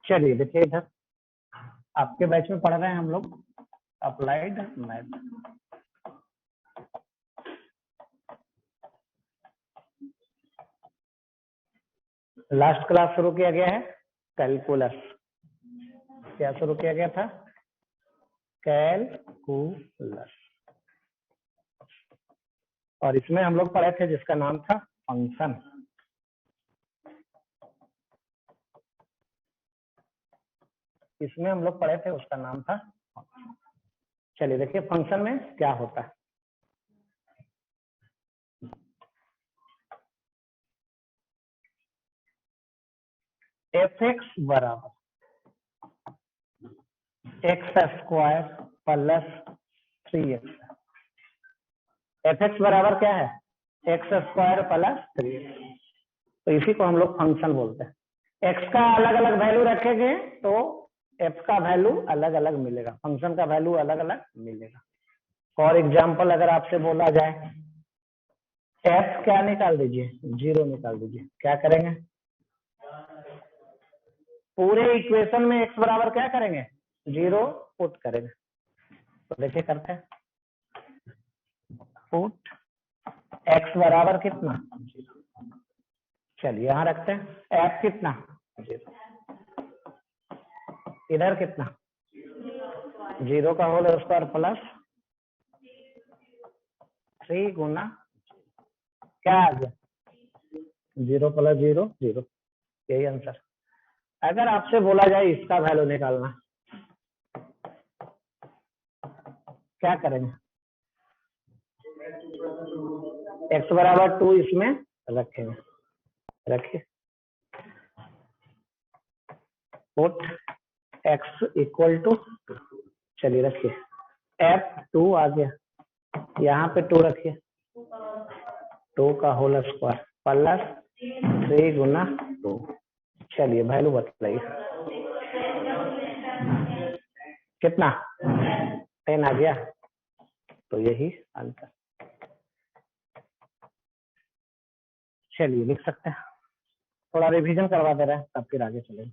चलिए देखिए इधर आपके बैच में पढ़ रहे हैं हम लोग अप्लाइड मैथ। लास्ट क्लास शुरू किया गया है कैलकुलस। क्या शुरू किया गया था? कैलकुलस। और इसमें हम लोग पढ़े थे जिसका नाम था फंक्शन। इसमें हम लोग पढ़े थे उसका नाम था। चलिए देखिए फंक्शन में क्या होता है। एफ एक्स बराबर x square plus 3x। F x बराबर क्या है? X square plus 3x। तो इसी को हम लोग फंक्शन बोलते हैं। एक्स का अलग अलग वैल्यू रखेंगे तो एफ का वैल्यू अलग अलग मिलेगा, फंक्शन का वैल्यू अलग अलग मिलेगा। फॉर एग्जाम्पल अगर आपसे बोला जाए एफ क्या निकाल दीजिए, 0 निकाल दीजिए, क्या करेंगे? पूरे इक्वेशन में एक्स बराबर क्या करेंगे? 0 पुट करेंगे। तो देखिए करते हैं, पुट एक्स बराबर कितना? 0। चलिए यहां रखते हैं एफ कितना? 0। इधर कितना? 0 का होल स्क्वायर प्लस 3 गुना क्या आ गया? 0 प्लस 0 0, यही आंसर। अगर आपसे बोला जाए इसका वैल्यू निकालना, क्या करेंगे? एक्स बराबर 2 इसमें रखेंगे, रखिए पुट एक्स इक्वल टू, चलिए रखिए एफ 2 आ गया, यहाँ पे 2 रखिए, 2 का होल स्क्वायर प्लस 3 गुना 2। चलिए वैल्यू बताइए कितना? 10 आ गया। तो यही आंसर। चलिए लिख सकते हैं, थोड़ा रिवीजन करवा दे रहे हैं तब फिर आगे चलेंगे।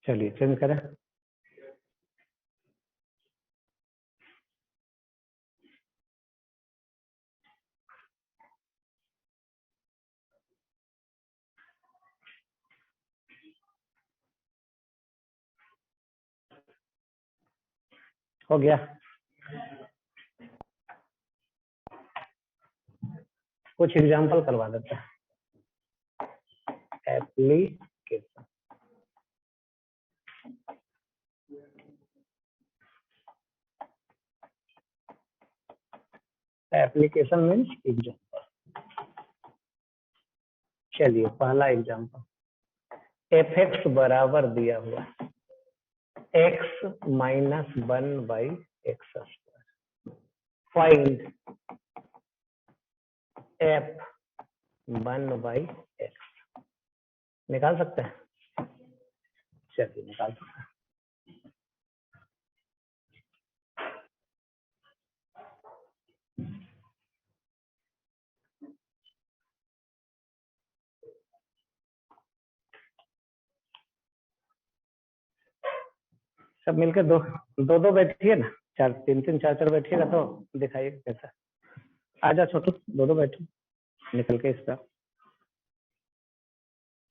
चलिए चेंज करें, हो गया। कुछ एग्जांपल करवा देते हैं। Application, application means example. चलिए पहला एग्जांपल, एफ एक्स बराबर दिया हुआ x minus 1 by x square, find F 1 by x. निकाल सकते हैं? चलिए निकाल सकते हैं। सब मिलकर दो दो दो बैठिए ना, चार तीन तीन चार चार बैठिएगा तो दिखाइए कैसा। आजा छोटू, दो दो बैठो निकल के इस तरह।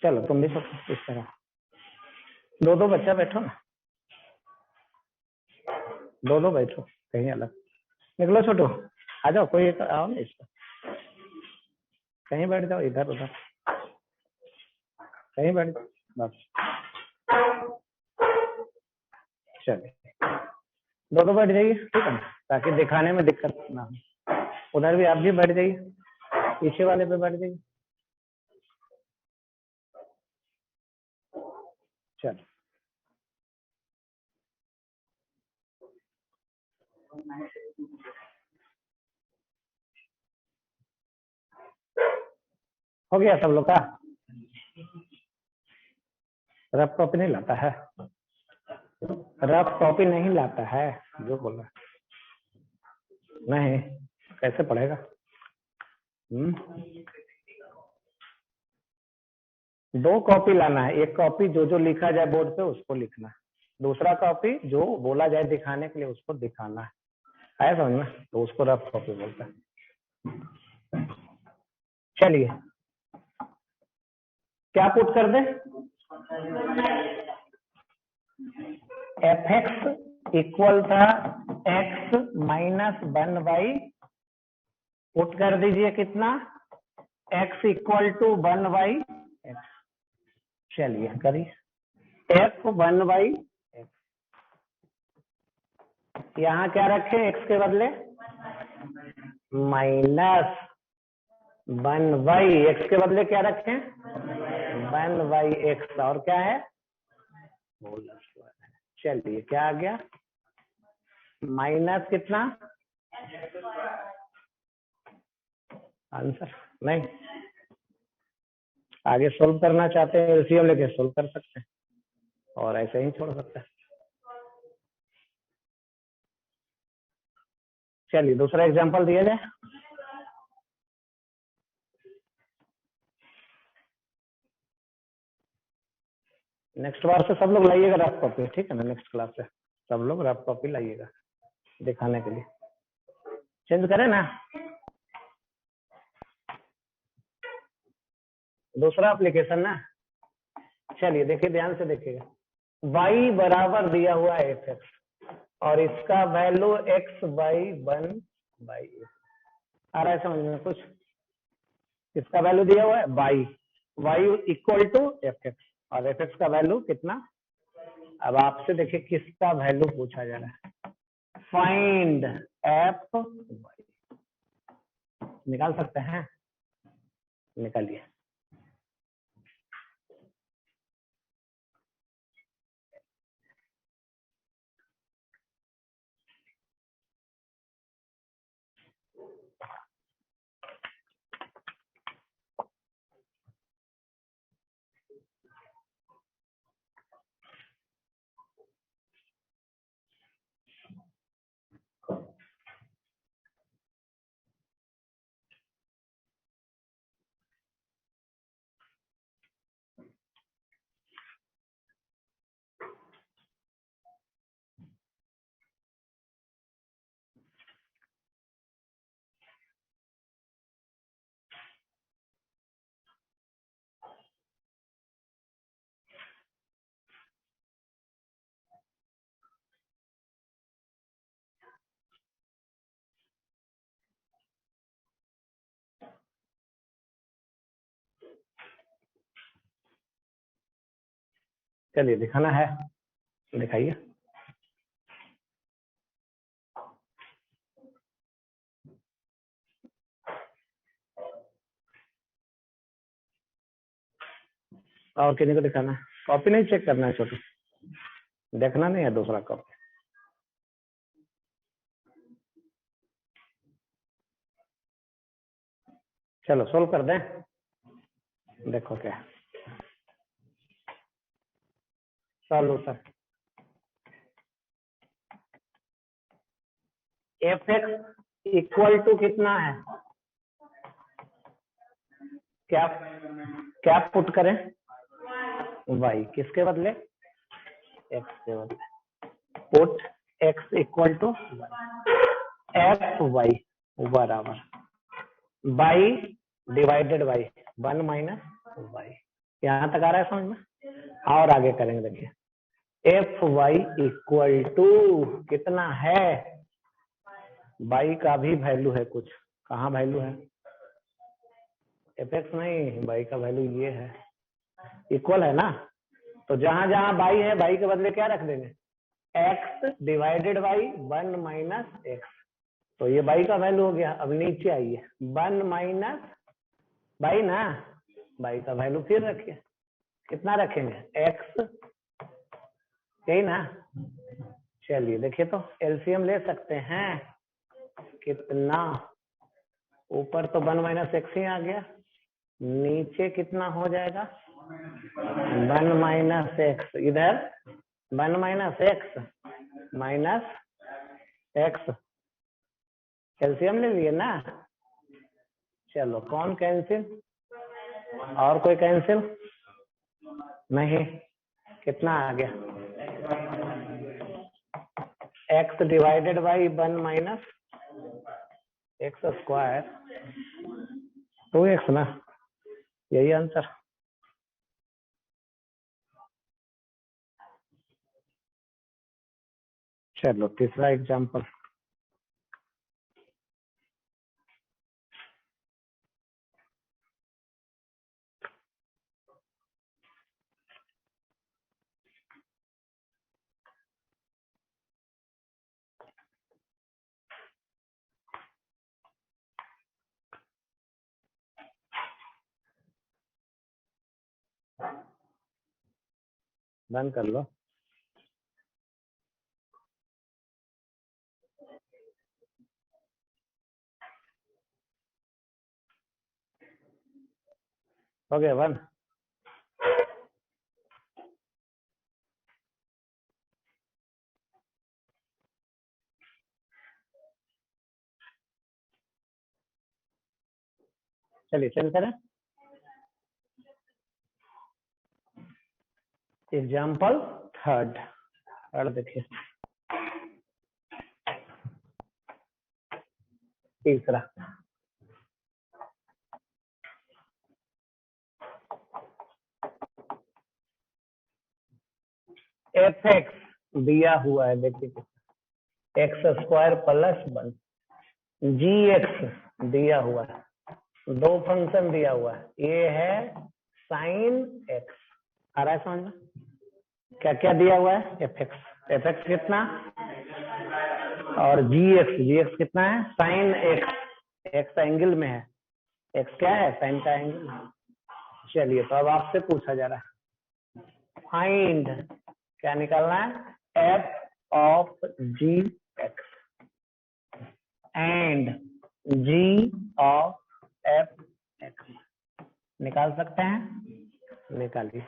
चलो तुम भी सब इस तरह, दो दो बच्चा बैठो ना, दो दो बैठो कहीं अलग। निकलो छोटू, आ जाओ, कोई एक आओ ना इस तरह, कहीं बैठ जाओ, इधर उधर कहीं बैठ जाओ बस। चलिए दो दो बैठ जाइए, ठीक है ना, ताकि दिखाने में दिक्कत ना हो। उधर भी आप भी बैठ जाइए, पीछे वाले पे बैठ जाइए। चलो हो गया सब लोग का। रफ कॉपी नहीं लाता है, रफ कॉपी नहीं लाता है, जो बोल रहा नहीं, कैसे पढ़ेगा? दो कॉपी लाना है, एक कॉपी जो जो लिखा जाए बोर्ड पे उसको लिखना है, दूसरा कॉपी जो बोला जाए दिखाने के लिए उसको दिखाना है, आया समझ में? तो उसको रफ कॉपी बोलते हैं। चलिए क्या पुट कर दे, एफ एक्स इक्वल था एक्स माइनस 1/, पुट कर दीजिए कितना, एक्स इक्वल टू 1/x। चलिए करिए, एफ 1/x, यहाँ क्या रखें एक्स के बदले, माइनस 1/x के बदले क्या रखें, 1/x, और क्या है, चलिए क्या आ गया, माइनस कितना, आंसर नहीं, आगे सोल्व करना चाहते हैं एलसीएम लेके सोल्व कर सकते हैं, और ऐसे ही छोड़ सकते हैं। चलिए दूसरा एग्जांपल दिया जाए। नेक्स्ट बार से सब लोग लाइएगा रफ कॉपी, ठीक है ना, नेक्स्ट क्लास से सब लोग रफ कॉपी लाइएगा दिखाने के लिए। चेंज करें ना, दूसरा एप्लीकेशन ना। चलिए देखिए ध्यान से देखिएगा, y बराबर दिया हुआ है एफ एक्स और इसका वैल्यू x/1/8 आ रहा है समझ में कुछ, इसका वैल्यू दिया हुआ है y equal to f x और एफ एक्स का वैल्यू कितना। अब आपसे देखिए किसका वैल्यू पूछा जा रहा है, फाइंड एफ वाई, निकाल सकते हैं, निकालिए। चलिए दिखाना है, दिखाइए। और किसी को दिखाना है, कॉपी नहीं चेक करना है छोटू, देखना नहीं है दूसरा कॉपी। चलो सोल्व कर दें, देखो क्या solution, f x equal to कितना है, क्या क्या पुट करें, y किसके बदले, x के बदले, put x equal to F Y बराबर by divided by 1 minus Y. यहाँ तक आ रहा है समझ में? और आगे करेंगे, देखिए एफ वाई इक्वल टू कितना है, बाई का भी वैल्यू है कुछ, कहाँ वैल्यू है, एफ एक्स नहीं, बाई का वैल्यू ये है, इक्वल है ना, तो जहां जहां बाई है बाई के बदले क्या रख देंगे, x divided by 1 minus x, तो ये बाई का वैल्यू हो गया। अब नीचे आइए 1 माइनस बाई ना, बाई का वैल्यू फिर रखिए, कितना रखेंगे एक्स, यही ना। चलिए देखिए तो एलसीएम ले सकते हैं, कितना, ऊपर तो 1 माइनस एक्स ही आ गया, नीचे कितना हो जाएगा 1 माइनस एक्स, इधर 1 minus x minus x, calcium ले लिए ना। चलो कौन कैंसिल, और कोई कैंसिल नहीं, कितना आ गया x divided by 1 minus x square 2x ना, यही आंसर। चलो तीसरा एग्जांपल, बंद कर लो। हो गया 1, चलिए चल करें एग्जाम्पल थर्ड। और देखिए तीसरा, एफ एक्स दिया हुआ है, देखिए एक्स स्क्वायर प्लस 1, जी एक्स दिया हुआ है, दो फंक्शन दिया हुआ है, ये है साइन एक्स, आ रहा है समझ में, क्या क्या दिया हुआ है, एफ एक्स कितना, और जी एक्स कितना है, साइन एक्स, एक्स एंगल में है, एक्स क्या है, साइन का एंगल। चलिए तो अब आपसे पूछा जा रहा है फाइंड, क्या निकालना है, f of g x and g of F x, निकाल सकते हैं, निकालिए।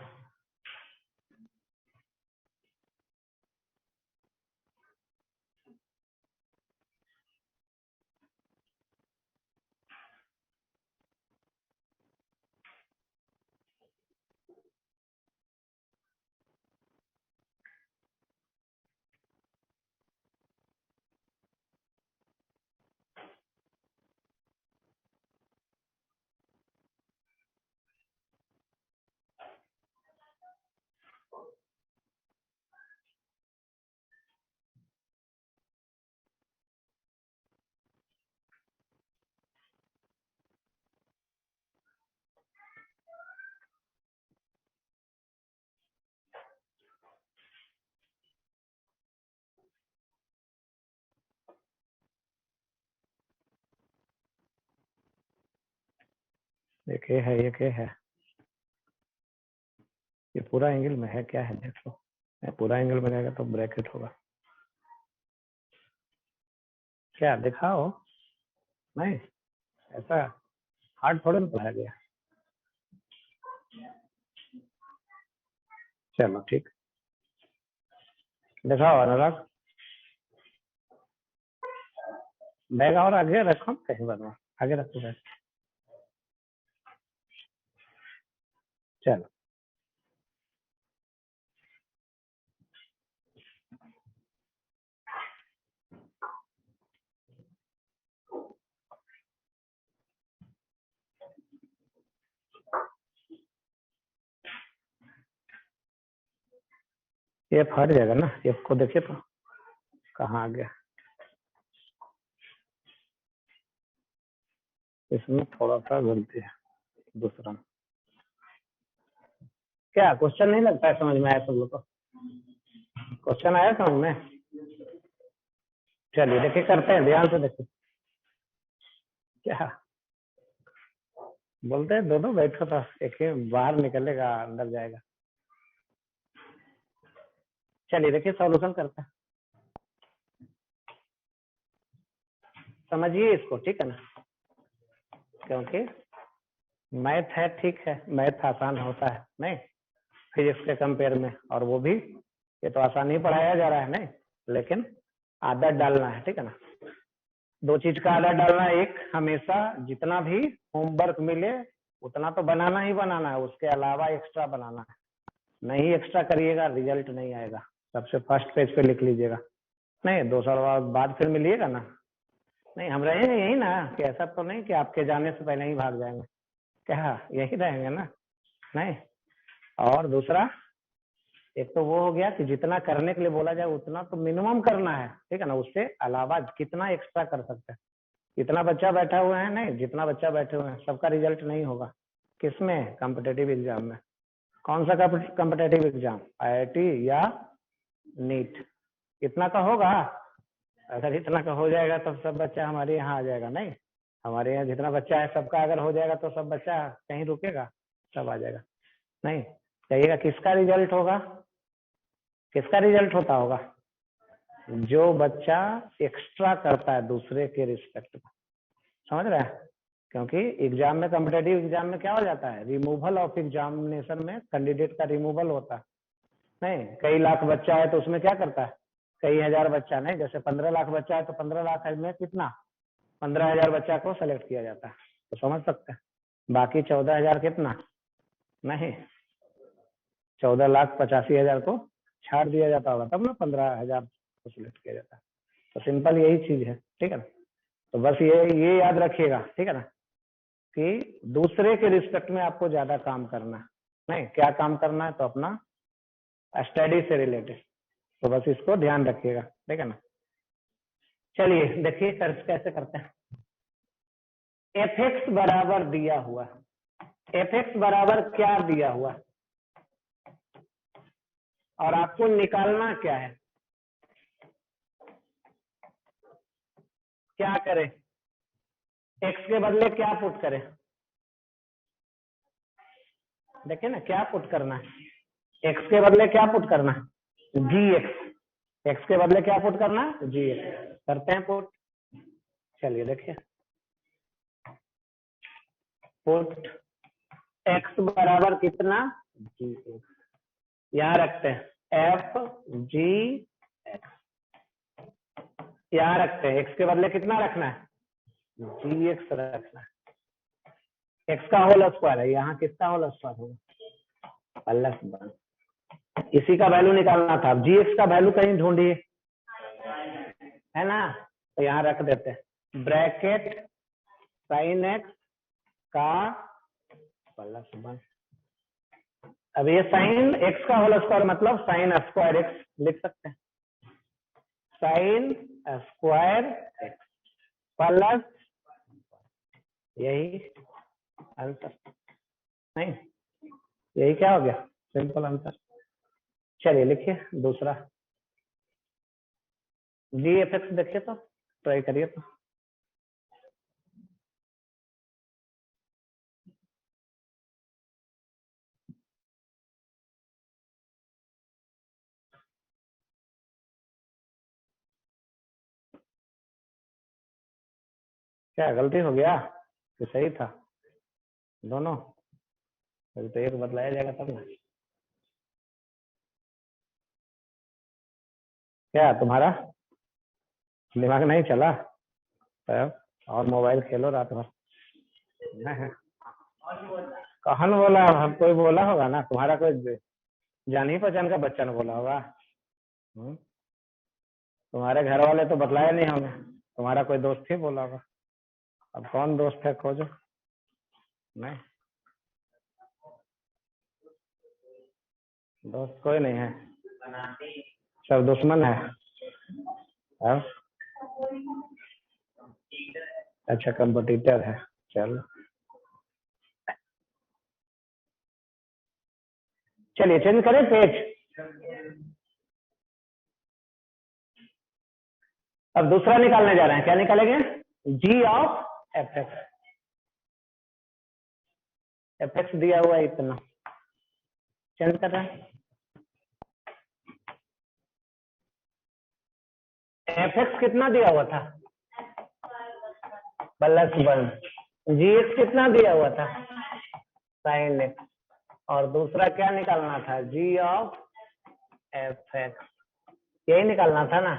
देखिए है, ये क्या है, ये पूरा एंगल में है, क्या है देख लो, पूरा एंगल में रहेगा तो ब्रैकेट होगा, क्या दिखाओ, नहीं ऐसा हार्ड थोड़ा ना पढ़ाया गया। चलो ठीक, दिखाओ अनुराग, बैग और आगे रखो, कहीं बार आगे रखो बैग, चलो एफ हट जाएगा ना, एफ को देखिए तो कहाँ आ गया, इसमें थोड़ा सा गलती है दूसरा। क्या क्वेश्चन नहीं लगता है समझ में आया सब लोग को? क्वेश्चन आया समझ में? चलिए देखिए करते हैं, ध्यान से देखिए। क्या बोलते हैं, दोनों बैठो था, एक ही बाहर निकलेगा अंदर जाएगा। चलिए देखिए सॉल्यूशन करते हैं, समझिए इसको, ठीक है ना? क्योंकि मैथ है, ठीक है, मैथ आसान होता है नहीं फिजिक्स के कंपेयर में, और वो भी ये तो आसान ही पढ़ाया जा रहा है नहीं, लेकिन आदत डालना है, ठीक है ना? दो चीज का आदत डालना है, एक हमेशा जितना भी होमवर्क मिले उतना तो बनाना ही बनाना है, उसके अलावा एक्स्ट्रा बनाना है। नहीं एक्स्ट्रा करिएगा रिजल्ट नहीं आएगा। सबसे फर्स्ट पेज पे लिख लीजिएगा, नहीं 2 साल बाद फिर मिलिएगा ना। नहीं हम रहेंगे यही ना, कि ऐसा तो नहीं कि आपके जाने से पहले ही भाग जाएंगे, क्या यही रहेंगे ना? नहीं। और दूसरा, एक तो वो हो गया कि जितना करने के लिए बोला जाए उतना तो मिनिमम करना है, ठीक है ना? उससे अलावा कितना एक्स्ट्रा कर सकते हैं। इतना बच्चा बैठा हुआ है, नहीं जितना बच्चा बैठे हुए हैं सबका रिजल्ट नहीं होगा। किसमें? कॉम्पिटेटिव एग्जाम में। कौन सा कॉम्पिटेटिव एग्जाम? आईआईटी या नीट? इतना का होगा? अगर इतना का हो जाएगा तो सब बच्चा हमारे यहाँ आ जाएगा नहीं? हमारे यहाँ जितना बच्चा है सबका अगर हो जाएगा तो सब बच्चा कहीं रुकेगा? सब आ जाएगा नहीं? कहिएगा किसका रिजल्ट होगा? किसका रिजल्ट होता होगा? जो बच्चा एक्स्ट्रा करता है दूसरे के रिस्पेक्ट में, समझ रहे हैं? क्योंकि एग्जाम में, कॉम्पिटेटिव एग्जाम में क्या हो जाता है, रिमूवल ऑफ एग्जामिनेशन में कैंडिडेट का रिमूवल होता है नहीं? कई लाख बच्चा है तो उसमें क्या करता है, कई हजार बच्चा नहीं, जैसे 15 लाख बच्चा है तो 15 लाख में कितना, 15,000 बच्चा को सेलेक्ट किया जाता है, तो समझ सकते हैं। बाकी 14,000 कितना, नहीं 14,85,000 को छाड़ दिया जाता होगा, तब ना 15,000 को सिलेक्ट किया जाता है। तो सिंपल यही चीज है, ठीक है ना? तो बस ये याद रखिएगा, ठीक है ना, कि दूसरे के रिस्पेक्ट में आपको ज्यादा काम करना है नहीं? क्या काम करना है? तो अपना स्टडी से रिलेटेड, तो बस इसको ध्यान रखिएगा, ठीक है ना? चलिए देखिए कैसे करते हैं। एफ एक्स बराबर दिया हुआ, एफ एक्स बराबर क्या दिया हुआ, और आपको निकालना क्या है? क्या करें? एक्स के बदले क्या पुट करें? देखिए ना क्या पुट करना है, एक्स के बदले क्या पुट करना है? जी एक्स। एक्स के बदले क्या पुट करना है? जी एक्स। करते हैं पुट। चलिए देखिए, पुट एक्स बराबर कितना, जी एक्स। यहाँ रखते हैं एफ जी एक्स, यहाँ रखते हैं एक्स के बदले कितना रखना है, जी एक्स रखना है। एक्स का होल स्क्वायर है, यहाँ किसका होल स्क्वायर होगा, प्लस 1। इसी का वैल्यू निकालना था, जी एक्स का वैल्यू कहीं ढूंढिए, है ना? तो यहाँ रख देते हैं ब्रैकेट साइन एक्स का प्लस 1। अब ये साइन एक्स का होल स्क्वायर मतलब साइन स्क्वायर एक्स लिख सकते हैं, साइन स्क्वायर एक्स प्लस, यही आंसर नहीं? यही क्या हो गया, सिंपल आंसर। चलिए लिखिए दूसरा, जी एफ एक्स देखिए तो, ट्राई करिए तो। क्या गलती हो गया कि सही था? दोनों? अभी तो एक बदलाया जाएगा तब ना। क्या तुम्हारा दिमाग नहीं चला? तब और मोबाइल खेलो रात भर। कहन बोला, हम कोई बोला होगा ना, तुम्हारा कोई जान ही पहचान का बच्चा ने बोला होगा। तुम्हारे घर वाले तो बतलाए नहीं होंगे, तुम्हारा कोई दोस्त ही बोला होगा। अब कौन दोस्त है खोजो। नहीं, दोस्त कोई नहीं है। सब दुश्मन है। हाँ? अच्छा कंपटीटर है। चलो चलिए चेंज करें पेज। अब दूसरा निकालने जा रहे हैं। क्या निकालेंगे? G of F X. F X दिया हुआ है इतना, चेंज कर रहे हैं। एफ एक्स कितना दिया हुआ था? +1। जी एक्स कितना दिया हुआ था? sin x। और दूसरा क्या निकालना था? जी ऑफ एफ एक्स। यही निकालना था ना।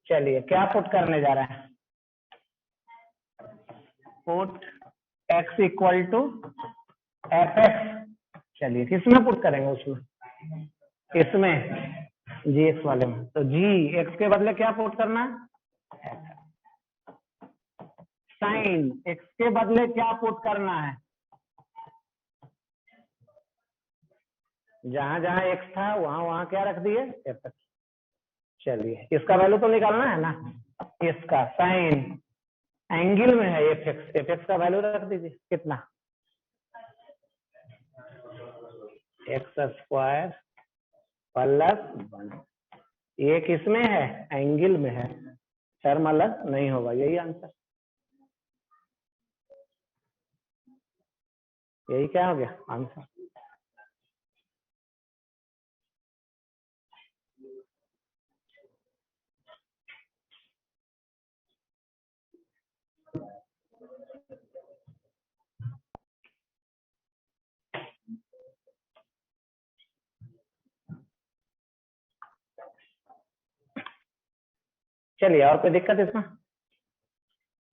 चलिए क्या पुट करने जा रहे हैं? Put x equal to f x. चलिए किसमें पुट करेंगे? उसमें, इसमें जी एक्स वाले में। तो जी एक्स के बदले क्या पुट करना है? साइन एक्स के बदले क्या पुट करना है? जहां जहां एक्स था वहां वहां क्या रख दिए? F x. चलिए इसका वैल्यू तो निकालना है ना। इसका साइन एंगल में है एफ एक्स। एफ एक्स का वैल्यू रख दीजिए। कितना? x² +1। ये किसमें है? एंगल में है। टर्म अलग नहीं होगा। यही आंसर। यही क्या हो गया आंसर? चलिए और कोई दिक्कत इसमें?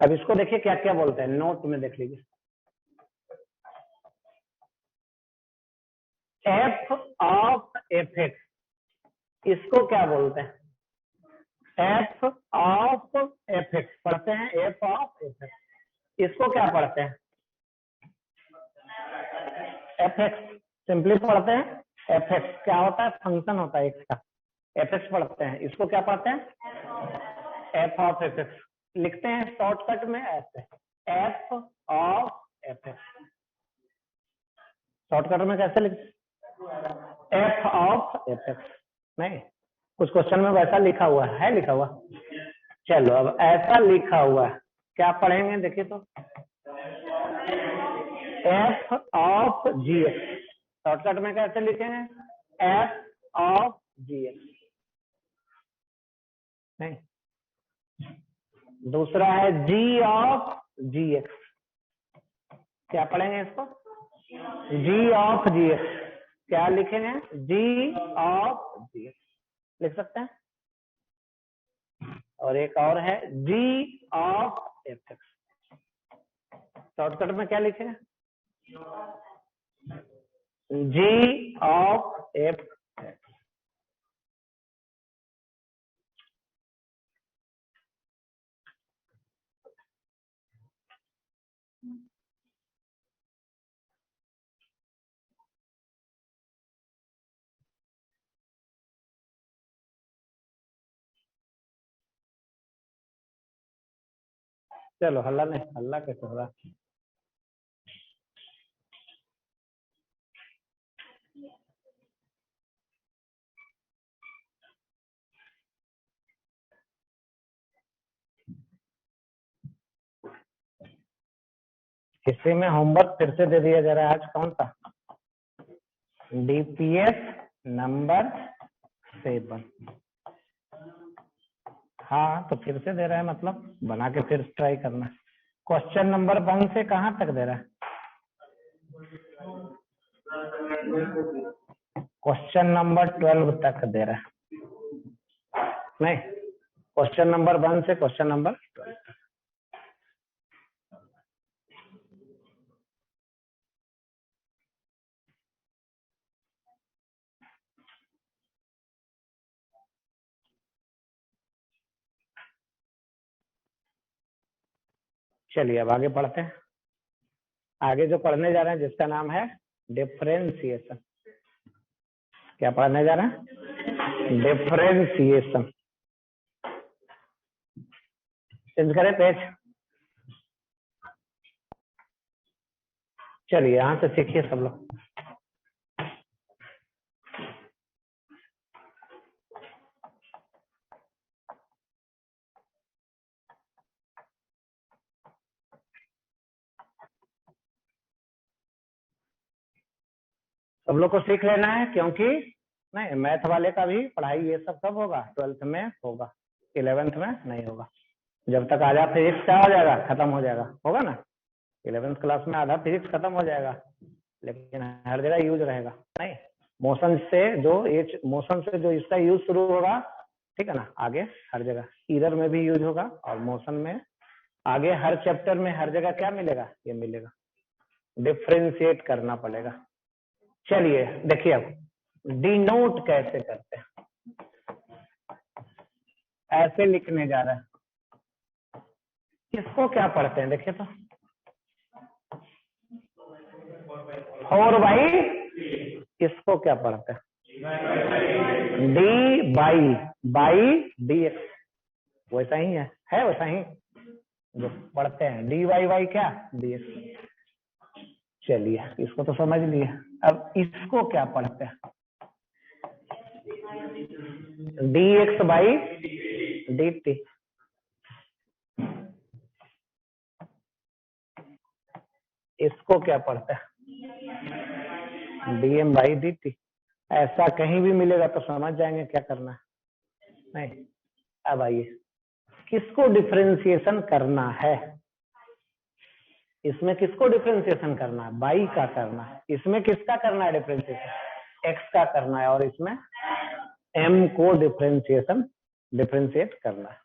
अब इसको देखिए क्या क्या बोलते हैं, नोट में देख लीजिए। एफ ऑफ एफ एक्स, इसको क्या बोलते हैं? एफ ऑफ एफ एक्स पढ़ते हैं। एफ ऑफ एफ एक्स, इसको क्या पढ़ते हैं? एफ एक्स सिंपली पढ़ते हैं। एफ एक्स क्या होता है? फंक्शन होता है एक्स का। एफ एक्स पढ़ते हैं। इसको क्या पढ़ते हैं? F of F x. लिखते हैं शॉर्टकट में ऐसे, F of F x. Shortcut में कैसे लिखते? F of F x. नहीं, कुछ क्वेश्चन में वैसा लिखा हुआ है, लिखा हुआ। चलो अब ऐसा लिखा हुआ है, क्या पढ़ेंगे देखिए तो। F of g x shortcut में कैसे लिखेंगे? F of g x. नहीं, दूसरा है जी ऑफ जी एक्स। क्या पढ़ेंगे इसको? जी ऑफ जी एक्स। क्या लिखेंगे? जी ऑफ जी एक्स लिख सकते हैं। और एक और है जी ऑफ एफ एक्स। शॉर्टकट में क्या लिखेंगे? जी ऑफ एफ एक्स। चलो हल्ला नहीं, हल्ला कैसे होगा? इसी में होमवर्क फिर से दे दिया जा रहा है आज। कौन सा? DPS number 7। हाँ तो फिर से दे रहा है, मतलब बना के फिर ट्राई करना। क्वेश्चन नंबर 1 से कहाँ तक दे रहा है? क्वेश्चन नंबर 12 तक दे रहा है। नहीं, क्वेश्चन नंबर 1 से क्वेश्चन नंबर 12 तक। चलिए अब आगे पढ़ते हैं। आगे जो पढ़ने जा रहे हैं जिसका नाम है डिफरेंशिएशन। क्या पढ़ने जा रहे हैं? डिफरेंशिएशन। चेंज करें पेज। चलिए यहां से सीखिए सब लोग। सब लोग को सीख लेना है, क्योंकि नहीं मैथ वाले का भी पढ़ाई ये सब कब होगा, 12th में होगा, 11th में नहीं होगा। जब तक आधा फिजिक्स क्या हो जाएगा, खत्म हो जाएगा, होगा ना। 11th क्लास में आधा फिजिक्स खत्म हो जाएगा, लेकिन हर जगह यूज रहेगा। नहीं, मोशन से जो इसका यूज शुरू होगा, ठीक है ना, आगे हर जगह इरर में भी यूज होगा, और मोशन में आगे हर चैप्टर में हर जगह क्या मिलेगा, ये मिलेगा। डिफ्रेंशिएट करना पड़ेगा। चलिए देखिए अब डिनोट कैसे करते हैं। ऐसे लिखने जा रहा है, इसको क्या पढ़ते हैं देखिए तो, 4/, इसको क्या पढ़ते हैं, डी बाई डी एक्स। वैसा ही है वैसा ही जो पढ़ते हैं, डी वाई क्या, डी एक्स। चलिए इसको तो समझ लिए, अब इसको क्या पढ़ते हैं, D x by D T. इसको क्या पढ़ते हैं, डीएम बाई डी टी। ऐसा कहीं भी मिलेगा तो समझ जाएंगे क्या करना है। नहीं, अब आइए किसको डिफरेंशिएशन करना है, इसमें किसको डिफरेंशिएशन करना है, बाई का करना है। इसमें किसका करना है डिफरेंशिएशन, एक्स का करना है, और इसमें एम को डिफरेंशिएट करना है।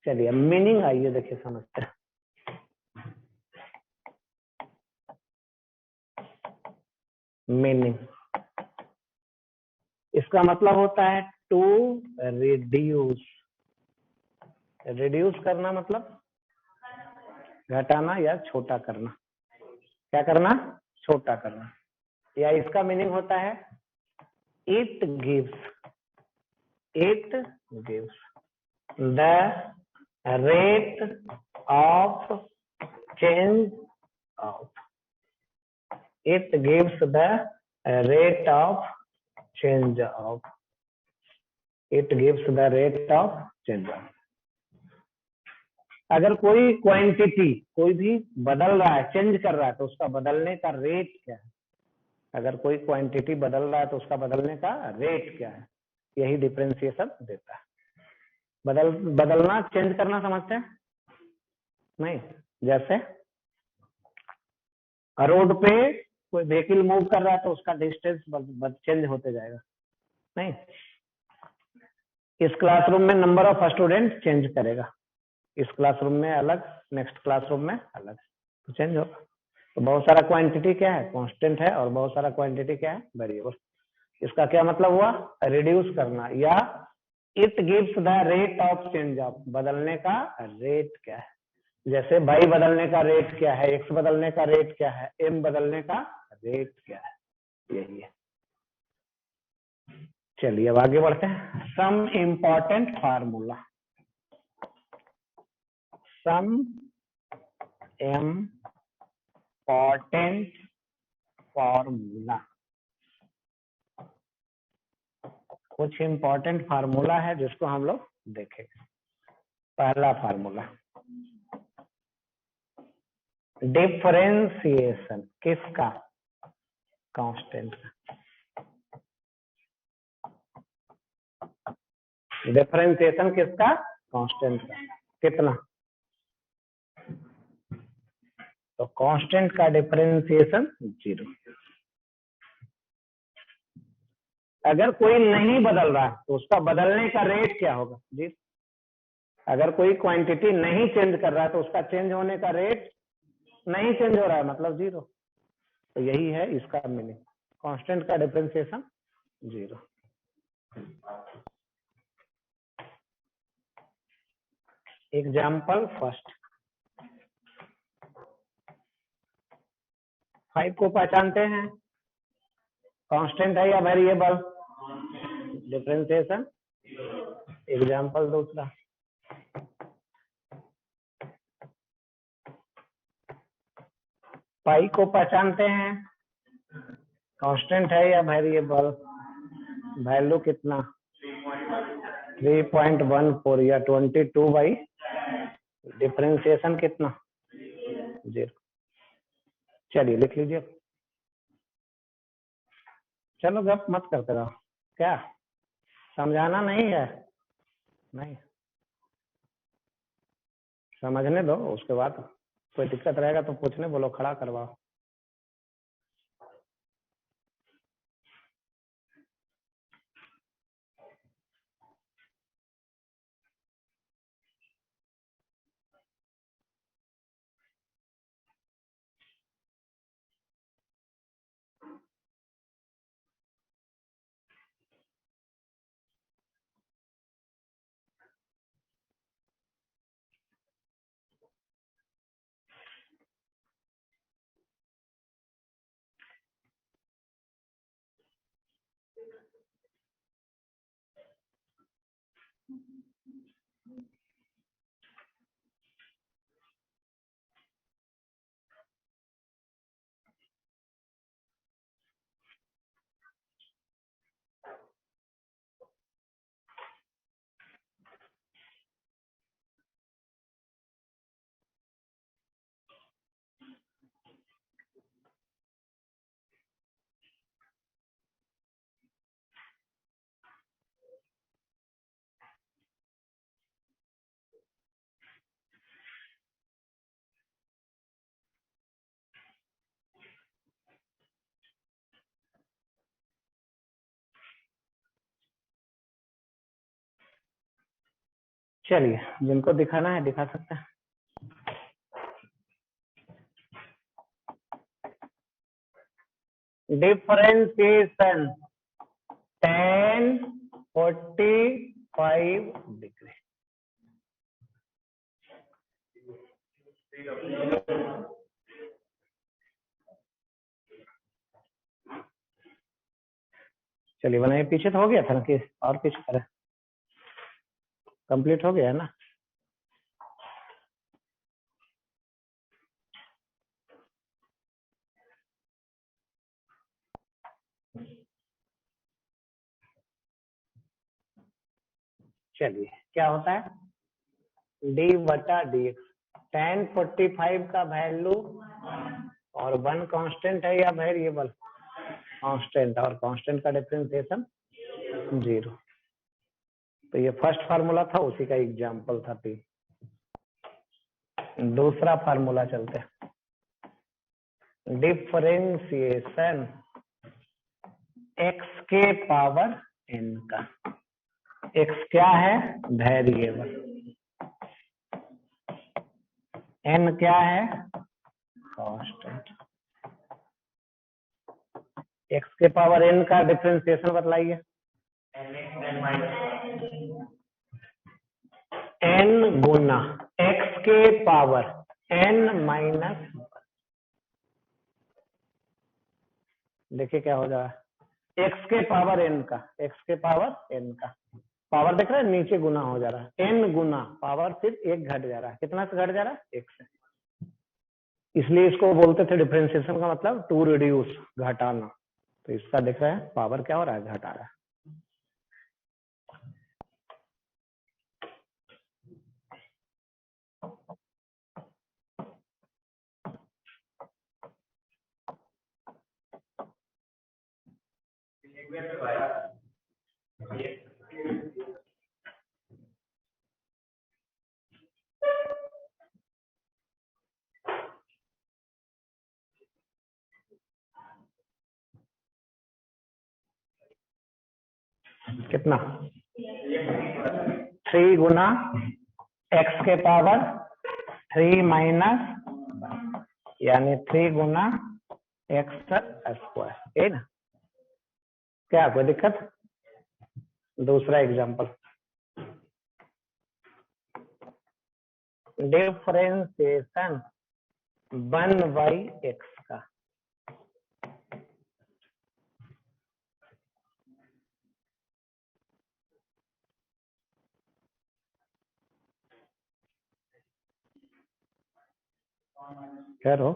चलिए मीनिंग आइए देखिए समझते हैं। मीनिंग, इसका मतलब होता है टू रिड्यूस। रिड्यूस करना मतलब घटाना या छोटा करना। क्या करना, छोटा करना। या इसका मीनिंग होता है it gives the rate of change of, it gives the rate of change of, it gives the rate of change of. अगर कोई क्वांटिटी कोई भी बदल रहा है, चेंज कर रहा है, तो उसका बदलने का रेट क्या है। अगर कोई क्वांटिटी बदल रहा है तो उसका बदलने का रेट क्या है, यही डिफरेंशिएशन देता है। बदलना, चेंज करना समझते हैं नहीं। जैसे रोड पे कोई व्हीकल मूव कर रहा है तो उसका डिस्टेंस चेंज होते जाएगा। नहीं, इस क्लासरूम में नंबर ऑफ स्टूडेंट चेंज करेगा, इस क्लासरूम में अलग, नेक्स्ट क्लासरूम में अलग, तो चेंज होगा। तो बहुत सारा क्वांटिटी क्या है, कांस्टेंट है, और बहुत सारा क्वांटिटी क्या है, वेरिएबल। इसका क्या मतलब हुआ, रिड्यूस करना। या it gives the rate of change of, बदलने का रेट क्या है। जैसे बाई बदलने का रेट क्या है, एक्स बदलने का रेट क्या है, एम बदलने का रेट क्या है, यही है। चलिए अब आगे बढ़ते हैं। Some important formula, some important formula. कुछ इम्पोर्टेंट फार्मूला है जिसको हम लोग देखेंगे। पहला फार्मूला, डिफरेंशिएशन किसका, कांस्टेंट का। डिफरेंशिएशन किसका, कांस्टेंट का। कितना, तो कांस्टेंट का डिफरेंशिएशन 0। अगर कोई नहीं बदल रहा है तो उसका बदलने का रेट क्या होगा जी। अगर कोई क्वांटिटी नहीं चेंज कर रहा है तो उसका चेंज होने का रेट नहीं चेंज हो रहा है, मतलब 0। तो यही है इसका मीनिंग, कांस्टेंट का डिफरेंशिएशन 0। एग्जाम्पल फर्स्ट, 5 को पहचानते हैं, कांस्टेंट है या वेरिएबल, डिफरेंशिएशन। एग्जाम्पल दूसरा, पाई को पहचानते हैं, कांस्टेंट है या वेरिएबल? वैल्यू कितना? 3.14 या 22 बाई डिफरेंशिएशन कितना? 0। चलिए लिख लीजिए। चलो गप मत करते रहो, क्या समझाना नहीं है? नहीं समझने दो, उसके बाद कोई दिक्कत रहेगा तो पूछने बोलो, खड़ा करवाओ। चलिए जिनको दिखाना है दिखा सकते हैं। Differentiation tan 45 degree. चलिए बनाइए। पीछे तो हो गया था ना, कि और पीछे करें? कंप्लीट हो गया है ना? चलिए क्या होता है, d/dx। tan 45 का वैल्यू और 1 कांस्टेंट है या वेरिएबल? कांस्टेंट, और कांस्टेंट का डिफरेंशिएशन 0। तो ये फर्स्ट फार्मूला था, उसी का एग्जाम्पल था। दूसरा फार्मूला चलते हैं। डिफरेंशिएशन x के पावर n का। x क्या है? वेरिएबल। n क्या है? कांस्टेंट। x के पावर n का डिफरेंशिएशन बतलाइए। n गुना x के पावर n माइनस, देखिए क्या हो रहा है, x के पावर n का, x के पावर n का पावर देख रहे हैं, नीचे गुना हो जा रहा है। n गुना पावर फिर एक घट जा रहा है। कितना से घट जा रहा है? एक से। इसलिए इसको बोलते थे, डिफरेंशिएशन का मतलब टू रिड्यूस, घटाना। तो इसका देख रहे हैं पावर क्या हो रहा है, घटा रहा है। कितना? 3 गुना x के पावर 3 माइनस, यानी 3 गुना x स्क्वायर, है ना? क्या कोई दिक्कत? दूसरा एग्जांपल, डिफरेंशिएशन 1/x का। करो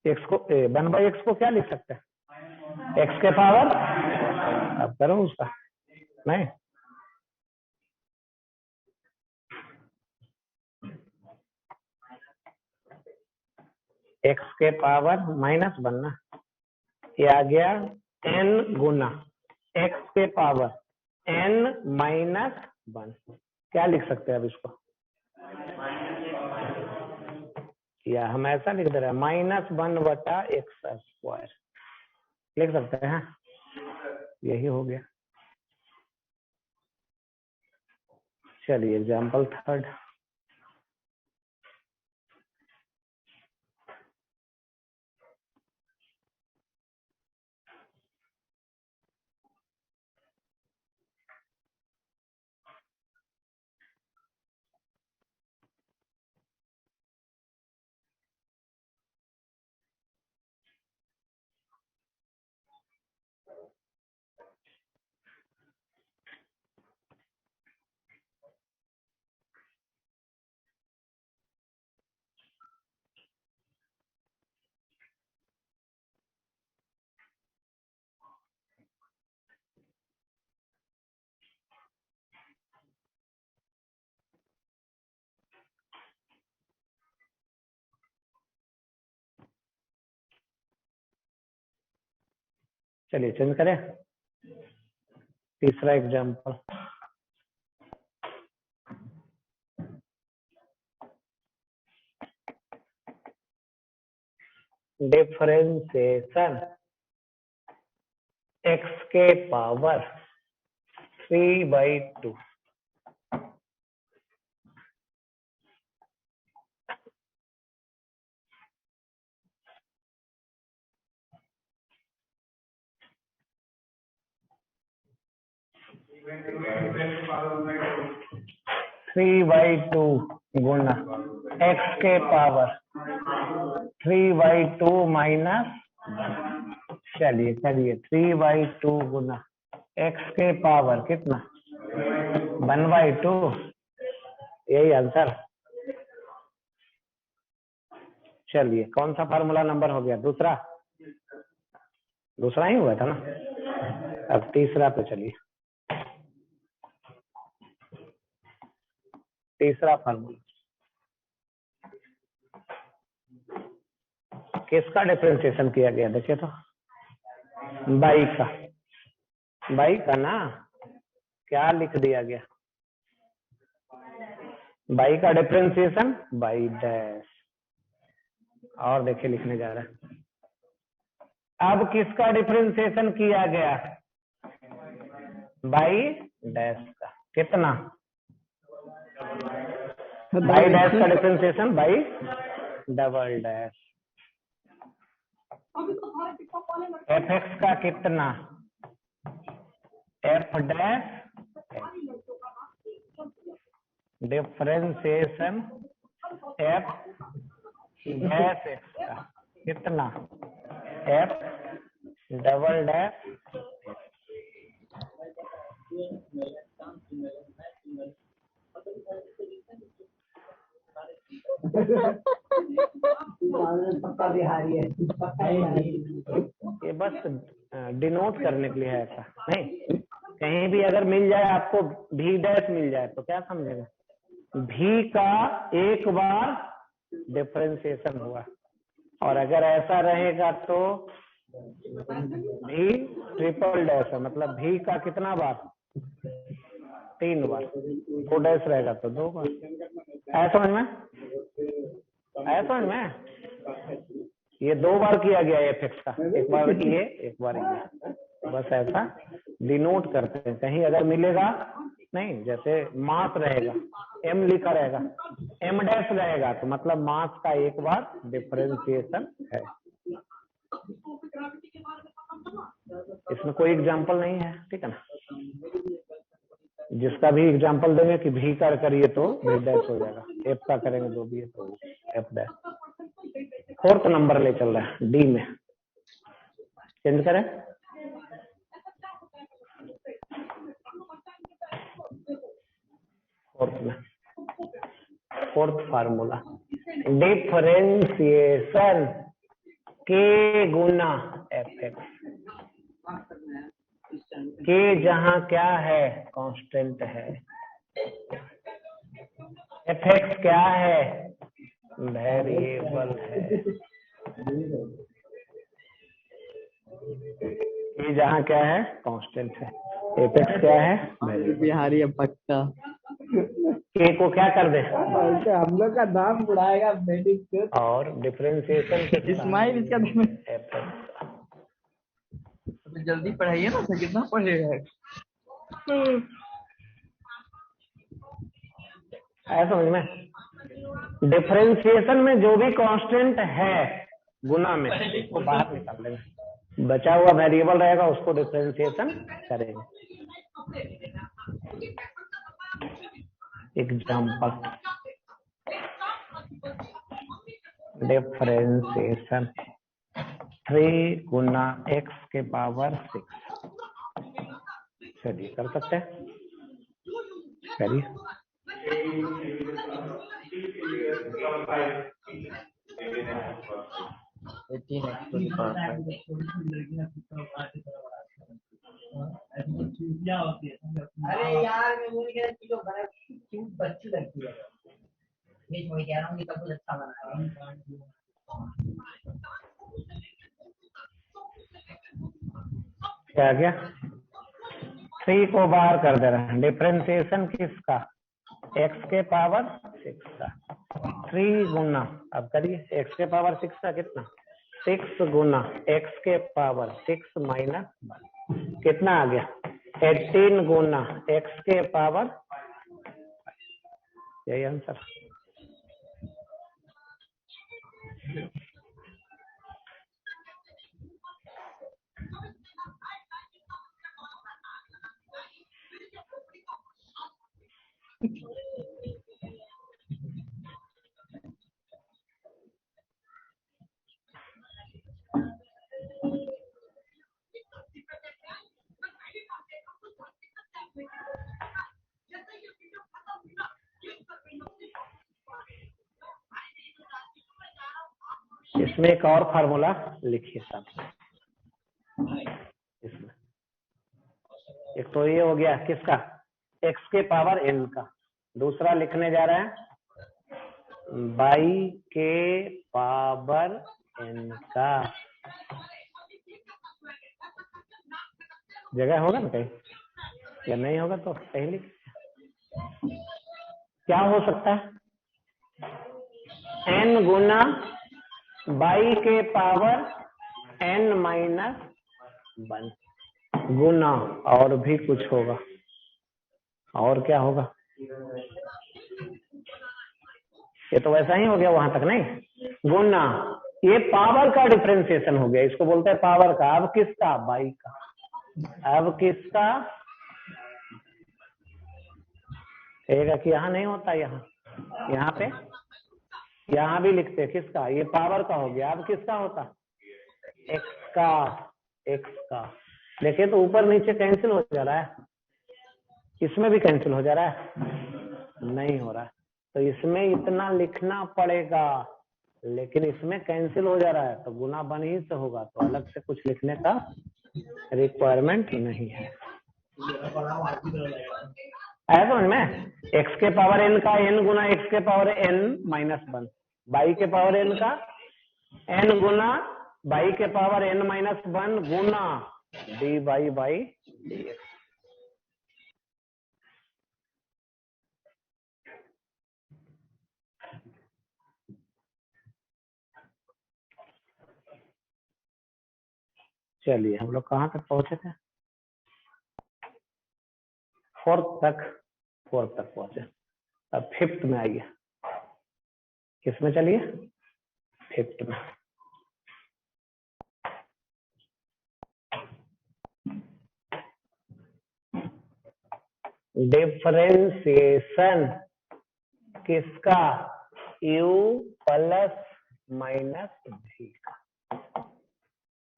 एक्स को 1/x को क्या लिख सकते हैं, x के पावर, अब करो उसका, नहीं x के पावर -1 ना, ये आ गया n गुना x के पावर n-1, क्या लिख सकते हैं अब इसको, या हम ऐसा लिख दे रहे हैं -1/x², लिख सकते हैं, यही हो गया। चलिए एग्जाम्पल थर्ड, चलिए चेंज करें, तीसरा एग्जाम्पल, डिफरेंशिएशन x के पावर 3/2, गुना x के पावर 3/2 माइनस, चलिए करिए 3/2 गुना x के पावर कितना 1/2, यही आंसर। चलिए कौन सा फार्मूला नंबर हो गया, दूसरा, दूसरा ही हुआ था ना, अब तीसरा पे चलिए, तीसरा फार्मूला किसका डिफरेंशिएशन किया गया, देखिए तो बाई का ना, क्या लिख दिया गया, बाई का डिफरेंशिएशन बाई डैश, और देखिए लिखने जा रहा है, अब किसका डिफरेंशिएशन किया गया, बाई डैश का, कितना, बाई डैश का differentiation by double dash, fx का कितना, f dash differentiation f dash x का कितना, f डबल डैश, ये बस डिनोट करने के लिए है, ऐसा नहीं, कहीं भी अगर मिल जाए आपको भी डैश मिल जाए तो क्या समझेगा, भी का एक बार डिफरेंशिएशन हुआ, और अगर ऐसा रहेगा तो भी ट्रिपल डैश है, मतलब भी का कितना बार, 3 बार, 2 डैश रहेगा तो 2 बार, ऐसा समझ में, ऐसा समझ में, ये 2 बार किया गया है fx का, एक बार ये एक बार ये, बस ऐसा डिनोट करते हैं, कहीं अगर मिलेगा नहीं, जैसे मास रहेगा m लिखा रहेगा, m डैश रहेगा तो मतलब मास का एक बार डिफरेंशिएशन है, इसमें कोई एग्जाम्पल नहीं है, ठीक है ना, जिसका भी एग्जाम्पल देंगे कि भी का करिए तो भी डैश हो जाएगा, एफ का करेंगे जो भी है तो एफ डैश। फोर्थ नंबर ले चल रहा है डी में, चेंज करें, फोर्थ में फोर्थ फार्मूला, डिफरेंशिएशन के गुना एफ एक्स। के जहां क्या है, कांस्टेंट है। एफ एक्स क्या है, वेरिएबल है। ये जहाँ क्या है, कांस्टेंट है। एफ एक्स क्या है, बिहारी पक्का। के को क्या कर दे, हम लोग का नाम उड़ाएगा मेडिक। और डिफरेंशिएशन इस्माइल इसका नाम है। F x. तो जल्दी पढ़ाइए ना, कितना पढ़ेगा। ऐसा समझ में, डिफरेंशिएशन में जो भी कांस्टेंट है गुना में उसको बाहर निकाल लेंगे, बचा हुआ वेरिएबल रहेगा उसको डिफरेंशिएशन करेंगे। एग्जाम्पल, डिफरेंशिएशन 3 गुना x के पावर 6। चलिए कर सकते हैं, करिए। अरे यार मैं भूल गया किलो बना क्यों अच्छी लगती है। मैं कह रहा हूँ कि सब कुछ अच्छा बना है। क्या गया, 3 को बाहर कर दे रहे हैं। डिफरेंशिएशन किसका, x के पावर 6 का। 3 गुना, अब करिए, x के पावर 6 का कितना, 6 गुना x के पावर 6 माइनस 1 कितना आ गया, 18 गुना x के पावर, यही आंसर। इसमें एक और फार्मूला लिखिए साहब। इसमें एक तो ये हो गया किसका, x के पावर n का। दूसरा लिखने जा रहे हैं y के पावर n का। जगह होगा ना कहीं, या नहीं होगा तो कहीं लिख। क्या हो सकता है, n गुना y के पावर n माइनस 1 गुना, और भी कुछ होगा, और क्या होगा, ये तो वैसा ही हो गया वहां तक, नहीं गुना, ये पावर का डिफरेंशिएशन हो गया, इसको बोलते हैं पावर का। अब किसका, y का। अब किसका, कहेगा कि यहाँ नहीं होता, यहाँ पे, यहाँ भी लिखते हैं किसका, ये पावर का हो गया। अब किसका होता, x का, x का। देखिए तो ऊपर नीचे कैंसिल हो जा रहा है, इसमें भी कैंसिल हो जा रहा है, नहीं हो रहा है, तो इसमें इतना लिखना पड़ेगा, लेकिन इसमें कैंसिल हो जा रहा है तो गुना बन ही से होगा, तो अलग से कुछ लिखने का रिक्वायरमेंट नहीं है। है समझ में, x के पावर n का n गुना x के पावर n माइनस 1, y के पावर n का n गुना y के power n minus 1 Guna dy by dx। चलिए हम लोग कहाँ तक पहुंचे थे, फोर्थ तक पहुंचे। अब फिफ्थ में आइए, किसमें चलिए, फिफ्थ में। डिफरेंशिएशन किसका, u प्लस माइनस v का।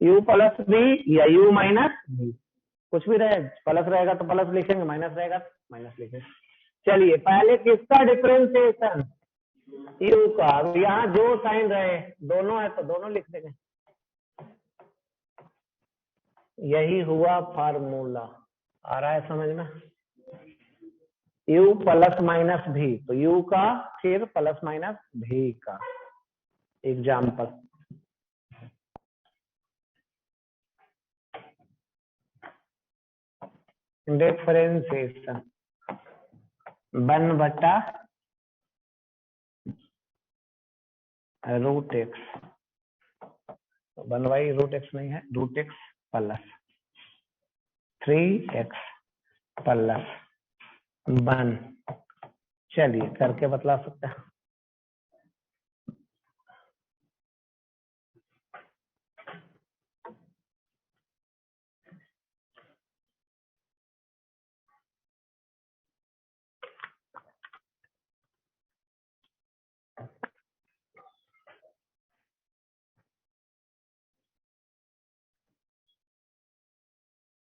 u प्लस v या u माइनस v, कुछ भी रहे, प्लस रहेगा तो प्लस लिखेंगे, माइनस रहेगा तो माइनस लिखेंगे। चलिए पहले किसका डिफरेंशिएशन, यू का। अब यहाँ जो साइन रहे दोनों है तो दोनों लिख देंगे। यही हुआ फार्मूला। आ रहा है समझ में? u प्लस माइनस भी, तो u का फिर प्लस माइनस भी का एग्जाम्पल। डिफरेंशिएशन 1/√x, तो 1/√x नहीं है, √x प्लस 3x प्लस 1। चलिए करके बतला सकते हैं।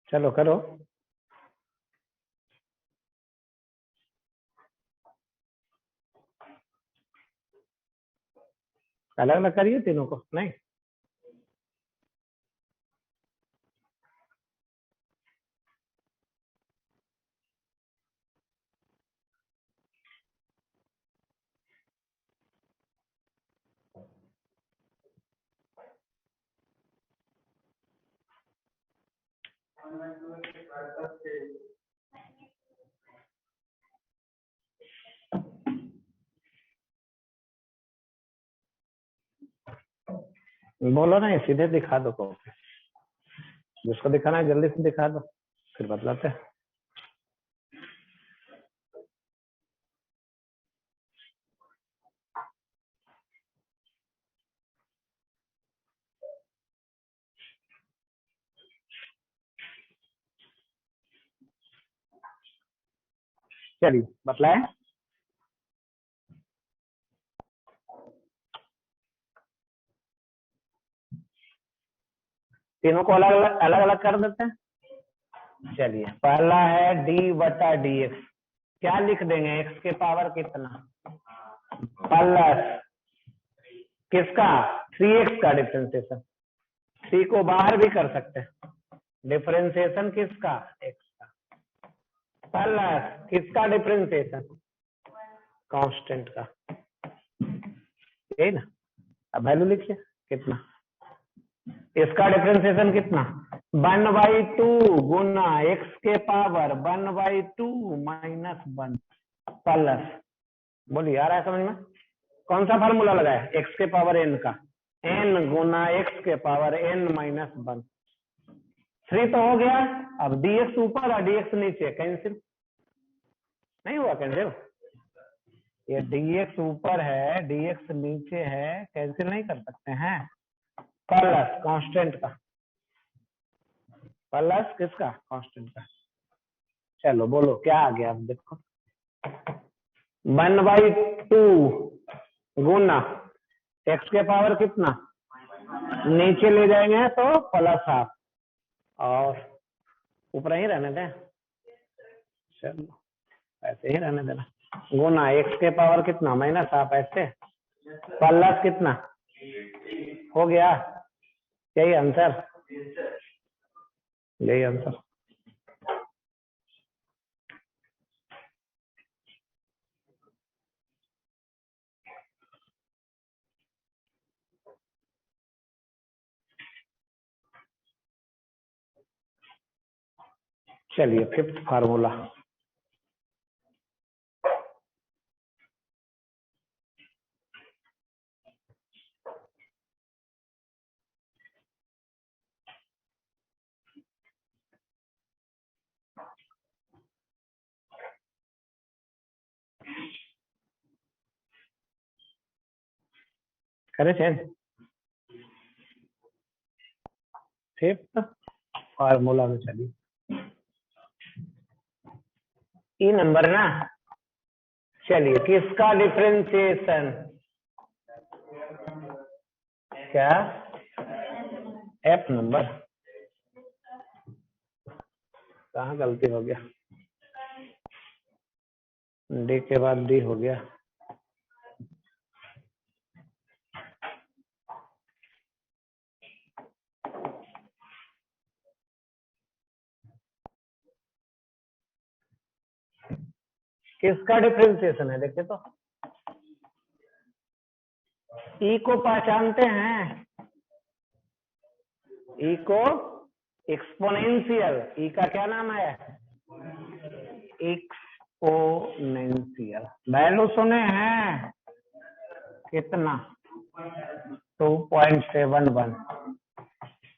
चलो करो। अलग अलग करिए तीनों को, नहीं? बोलो नहीं, सीधे दिखा दो कॉपी। जिसको दिखाना है जल्दी से दिखा दो, फिर बतलाते हैं। चलिए बतलाए। तीनों को अलग अलग कर देते हैं। चलिए पहला है d/dx। क्या लिख देंगे? x के पावर कितना प्लस किसका? 3x का डिफरेंशिएशन। 3 को बाहर भी कर सकते हैं। डिफरेंशिएशन किसका? x का प्लस किसका डिफरेंशिएशन? कांस्टेंट का। यही ना? अब वैल्यू लिखिए कितना। इसका डिफरेंशिएशन कितना? 1/2 गुना x के पावर 1/2 माइनस 1 प्लस, बोलिए आ रहा है समझ में? कौन सा फार्मूला लगाए? x के पावर n का, n गुना x के पावर n माइनस 1। 3 तो हो गया। अब dx ऊपर और dx नीचे, कैंसिल नहीं हुआ? कैंसिल। ये dx ऊपर है, dx नीचे है, कैंसिल नहीं कर सकते हैं। प्लस कांस्टेंट का, प्लस किसका? कांस्टेंट का। चलो बोलो क्या आ गया? अब देखो 1/2 गुना x के पावर कितना, नीचे ले जाएंगे तो प्लस हाफ, और ऊपर ही रहने दें। चलो ऐसे ही रहने देना। गुना x के पावर कितना माइनस हाफ, ऐसे प्लस कितना हो गया। यही आंसर, यही आंसर। चलिए फिफ्थ फार्मूला। करे चेंज। फिफ्थ फार्मूला में चलिए, ई नंबर ना। चलिए किसका डिफरेंशिएशन? क्या? F number. कहाँ गलती हो गया? डी के बाद डी हो गया। किसका डिफरेंशिएशन है? देखिए तो ई को पहचानते हैं, ई को एक्सपोनेंशियल, ई का क्या नाम है? एक्सपोनेंशियल। वैल्यू सुने हैं कितना? 2.71।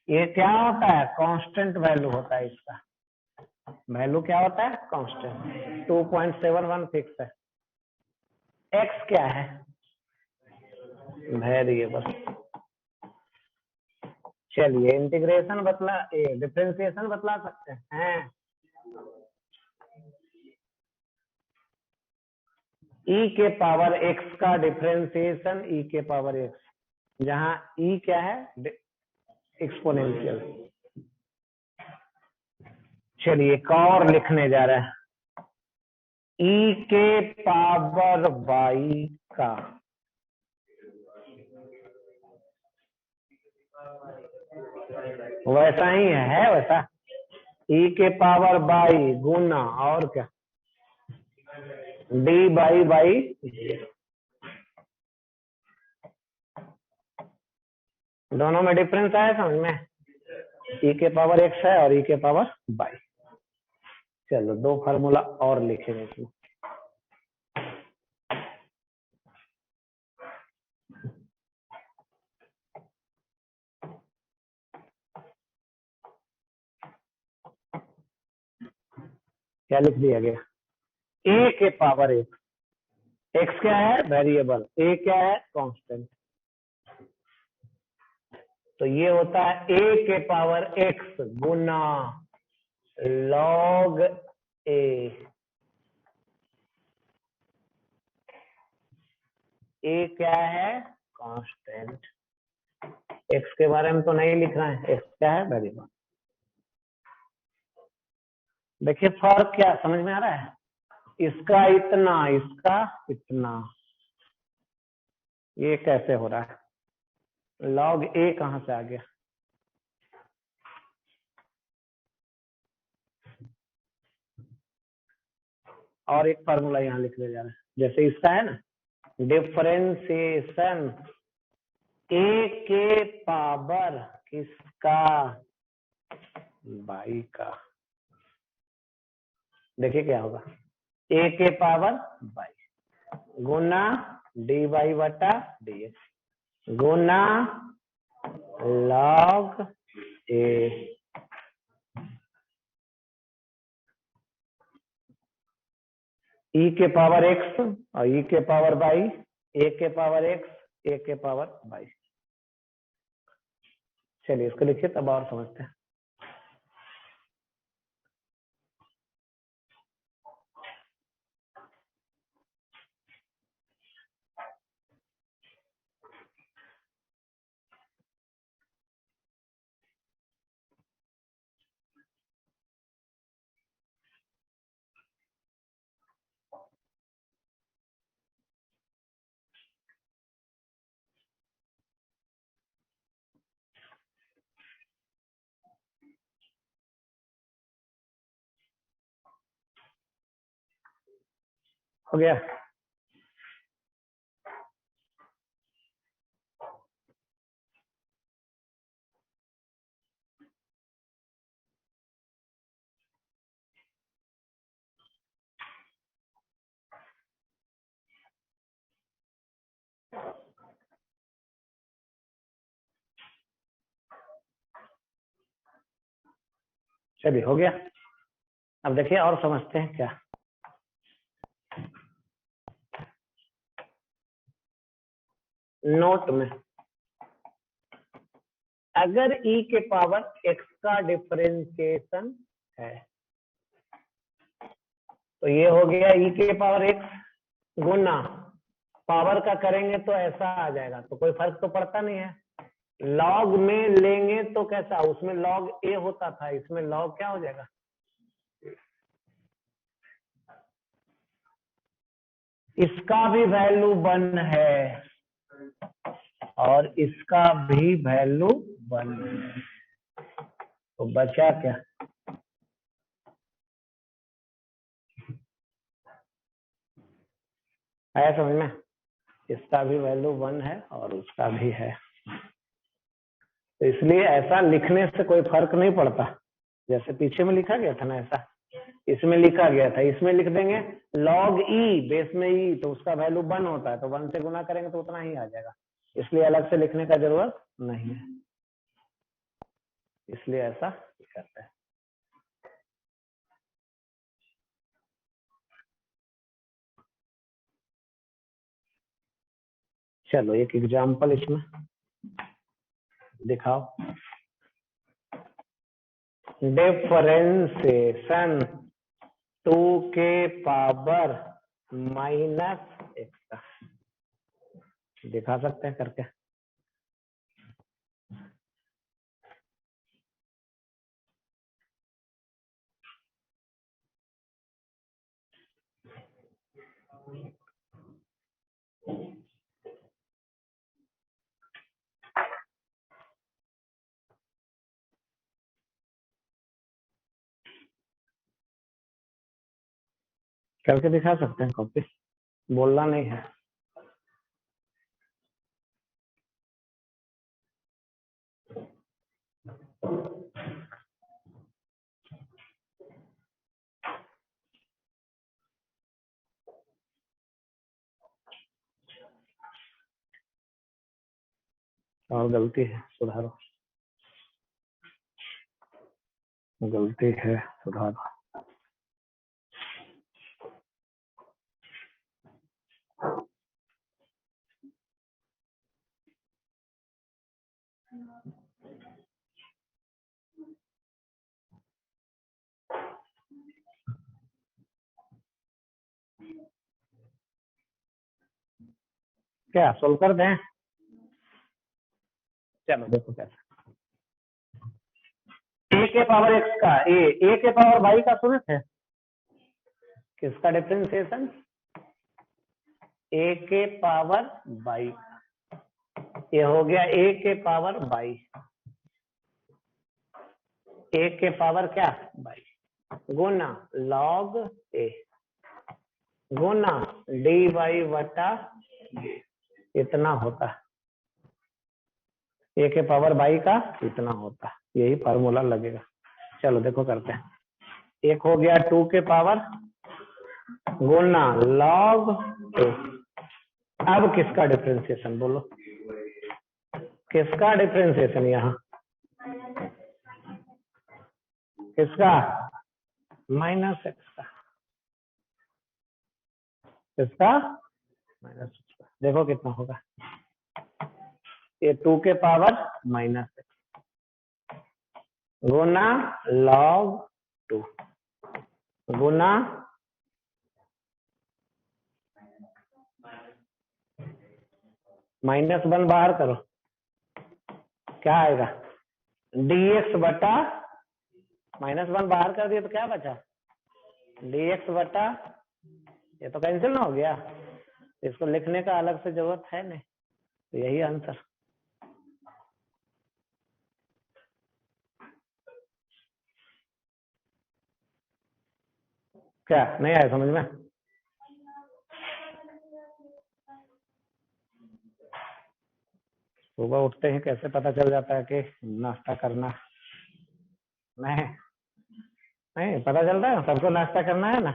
ये क्या होता है? कांस्टेंट वैल्यू होता है इसका। वैल्यू क्या होता है? कांस्टेंट। 2.71 फिक्स है। एक्स क्या है? वेरिएबल। चलिए इंटीग्रेशन बतला, डिफरेंशिएशन बतला सकते हैं। ई के पावर एक्स का डिफरेंशिएशन ई के पावर एक्स, जहां ई क्या है? एक्सपोनेंशियल। चलिए एक और लिखने जा रहे हैं, ई के पावर बाई का वैसा ही है वैसा, ई के पावर बाई गुना और क्या? डी बाई दोनों में डिफरेंस आया समझ में? ई के पावर एक्स है और ई के पावर बाई। चलो 2 फार्मूला और लिखेंगे इसमें। क्या लिख दिया गया? ए के पावर एक्स, एक्स क्या है? वेरिएबल, ए क्या है? कांस्टेंट। तो ये होता है ए के पावर एक्स गुना लॉग ए। ए क्या है? कांस्टेंट। एक्स के बारे में तो नहीं लिख रहे हैं, एक्स क्या है? वेरिएबल। देखिए फर्क क्या समझ में आ रहा है? इसका इतना, इसका इतना, ये कैसे हो रहा है? लॉग ए कहां से आ गया? और एक फार्मूला यहाँ लिखने जा रहे हैं, जैसे इसका है ना, डिफरेंशिएशन ए के पावर किसका? बाई का। देखिए क्या होगा? ए के power by Guna D by बटा डी एक्स गुना लॉग ए। ई के पावर एक्स और ई के पावर बाई, ए के पावर एक्स ए के पावर बाई। चलिए इसको लिखिए तब और समझते हैं। हो गया? चलिए हो गया। अब देखिए और समझते हैं क्या। नोट में अगर ई के पावर एक्स का डिफरेंशिएशन है तो ये हो गया ई के पावर एक्स गुना पावर का करेंगे तो ऐसा आ जाएगा, तो कोई फर्क तो पड़ता नहीं है। लॉग में लेंगे तो कैसा? उसमें लॉग ए होता था, इसमें लॉग क्या हो जाएगा? इसका भी वैल्यू 1 है और इसका भी वैल्यू 1 है, तो बचा क्या? आया समझ में? इसका भी वैल्यू 1 है और उसका भी है, तो इसलिए ऐसा लिखने से कोई फर्क नहीं पड़ता। जैसे पीछे में लिखा गया था ना, ऐसा इसमें लिखा गया था, इसमें लिख देंगे log e बेस में e, तो उसका वैल्यू 1 होता है, तो 1 से गुना करेंगे तो उतना ही आ जाएगा, इसलिए अलग से लिखने का जरूरत नहीं है, इसलिए ऐसा करते हैं। चलो एक एग्जाम्पल इसमें दिखाओ। डिफरेंशिएशन 2 के पावर -x का दिखा सकते हैं करके? करके दिखा सकते हैं, कॉपी बोलना नहीं है। और गलती है सुधारो, गलती है सुधारो। क्या सोल्व कर दें? चलो देखो कैसे। ए के पावर एक्स का ए के पावर वाई का सुने थे? किसका डिफरेंशिएशन? ए के पावर वाई, ये हो गया ए के पावर वाई, ए के पावर क्या वाई गुना लॉग ए गुना डी वाई बटा इतना होता है, ए के पावर वाई का इतना होता है, यही फार्मूला लगेगा। चलो देखो करते हैं। एक हो गया 2 के पावर गुना लॉग ए, अब किसका डिफरेंशिएशन बोलो, किसका डिफरेंशिएशन यहाँ, किसका? -x का, किसका? -x का। देखो कितना होगा, ये 2 के पावर -x गुना log 2 गुना -1 बाहर करो, क्या आएगा? dx बटा -1 बाहर कर दिया तो क्या बचा? dx बटा, ये तो कैंसिल ना हो गया, इसको लिखने का अलग से जरूरत है नहीं, तो यही आंसर। क्या नहीं आया समझ में? सुबह उठते ही कैसे पता चल जाता है कि नाश्ता करना? नहीं पता चलता है, सबको नाश्ता करना है ना।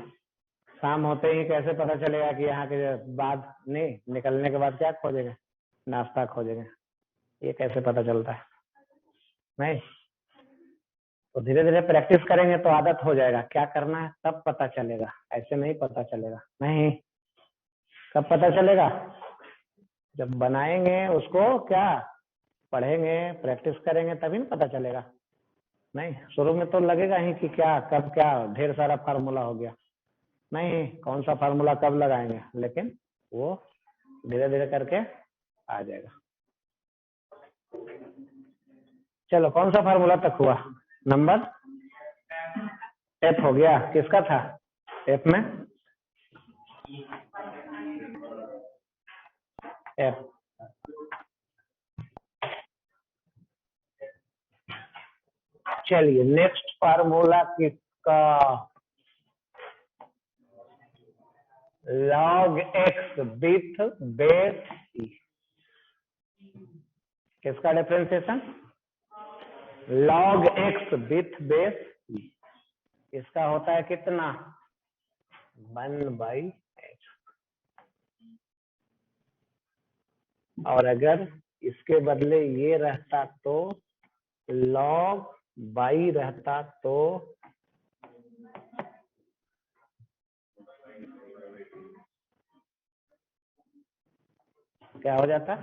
शाम होते ही कैसे पता चलेगा कि यहाँ के बाद नहीं निकलने के बाद क्या खोजेंगे? नाश्ता खोजेंगे, ये कैसे पता चलता है? नहीं, तो धीरे धीरे प्रैक्टिस करेंगे तो आदत हो जाएगा, क्या करना है तब पता चलेगा, ऐसे नहीं पता चलेगा। नहीं, कब पता चलेगा? जब बनाएंगे उसको, क्या पढ़ेंगे प्रैक्टिस करेंगे तभी ना पता चलेगा। नहीं, शुरू में तो लगेगा ही कि क्या कब क्या ढेर सारा फार्मूला हो गया, नहीं कौन सा फार्मूला कब लगाएंगे, लेकिन वो धीरे धीरे करके आ जाएगा। चलो कौन सा फार्मूला तक हुआ? नंबर एफ हो गया, किसका था? एफ में एफ, चलिए नेक्स्ट फार्मूला किसका? log x with base e। किसका differentiation? log x with base e। इसका होता है कितना? 1/x। और अगर इसके बदले ये रहता तो log y रहता तो क्या हो जाता?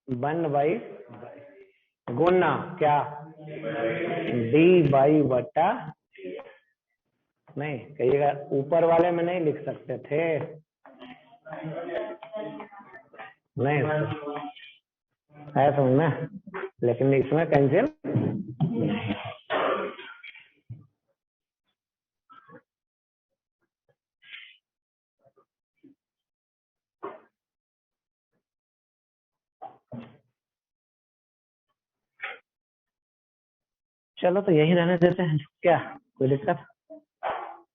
1/, गुना क्या? dy बटा। नहीं कहिएगा, ऊपर वाले में नहीं लिख सकते थे? नहीं है समझ में, लेकिन इसमें कैंसिल। चलो तो यही रहने देते हैं, क्या कोई दिक्कत?